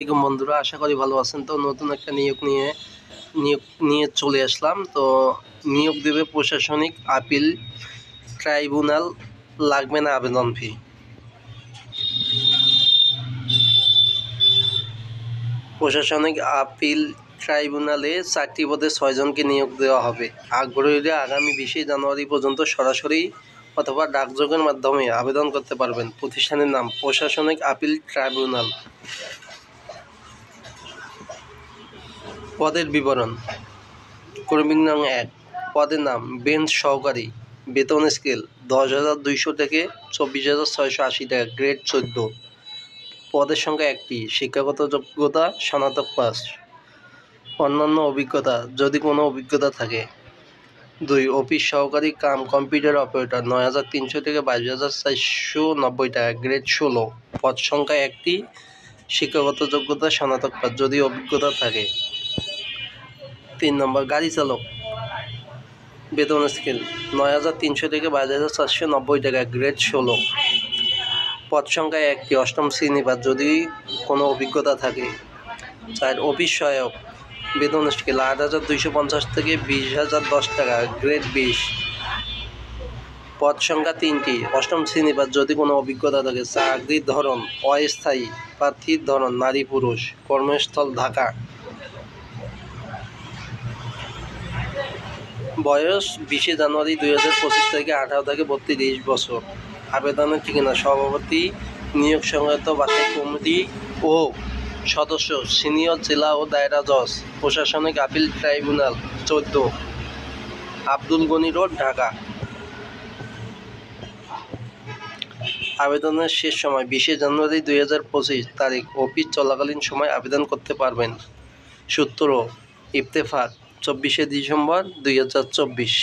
আসসালামু বন্ধুরা, আশা করি ভালো আছেন। তো নতুন একটা নিয়োগ নিয়ে চলে আসলাম। তো নিয়োগ দেবে প্রশাসনিক আপিল ট্রাইব্যুনাল, লাগবে না আবেদন ফি। প্রশাসনিক আপিল ট্রাইব্যুনালে 4টি পদে 6 জনকে নিয়োগ দেওয়া হবে। আগ্রহীরা আগামী 20 জানুয়ারি পর্যন্ত সরাসরি অথবা ডাকযোগের মাধ্যমে আবেদন করতে পারবেন। প্রতিষ্ঠানের নাম প্রশাসনিক আপিল ট্রাইব্যুনাল। পদের বিবরণ। কর্মী নং 1, পদের নাম বেঞ্চ সহকারী, বেতন স্কেল 10,200 থেকে 24,680 টাকা, গ্রেড 14। পদের সংখ্যা 1টি। শিক্ষাগত যোগ্যতা স্নাতক পাস। অন্যান্য অভিজ্ঞতা যদি কোনো অভিজ্ঞতা থাকে। 2, অফিস সহকারী কাম কম্পিউটার অপারেটর 9,300 থেকে 22,490 টাকা, গ্রেড 16। পদ সংখ্যা 1টি। শিক্ষাগত যোগ্যতা স্নাতক পাস যদি অভিজ্ঞতা থাকে। 3 নম্বর, গাড়ি চালক, বেতন স্কেল 9,300 থেকে 22,490 টাকা, গ্রেড 16। পদ সংখ্যা 1টি। 8ম শ্রেণী পাস যদি কোনো অভিজ্ঞতা থাকে। 4, অফিস সহায়ক, বেতন স্কেল 8,250 থেকে 20,010 টাকা, গ্রেড 20। পদ সংখ্যা 3টি। 8ম শ্রেণী পাস যদি কোনো অভিজ্ঞতা থাকে। চাকরির ধরন অস্থায়ী, প্রার্থীর ধরন নারী পুরুষ, কর্মস্থল ঢাকা। বয়স 20 জানুয়ারি 2025 তারিখে 18 থেকে 32 বছর। আবেদনের ঠিকানা সভাপতি, নিয়োগ সংক্রান্ত বাছাই কমিটি ও সদস্য, সিনিয়র জেলা ও দায়রা জজ, প্রশাসনিক appeal tribunal 14, Abdul Gani road, Dhaka. আবেদনের শেষ সময় 20 জানুয়ারি 2025 তারিখ। অফিস চলাকালীন সময় আবেদন করতে পারবেন। সূত্র ইত্তেফাক 24 ডিসেম্বর 2024।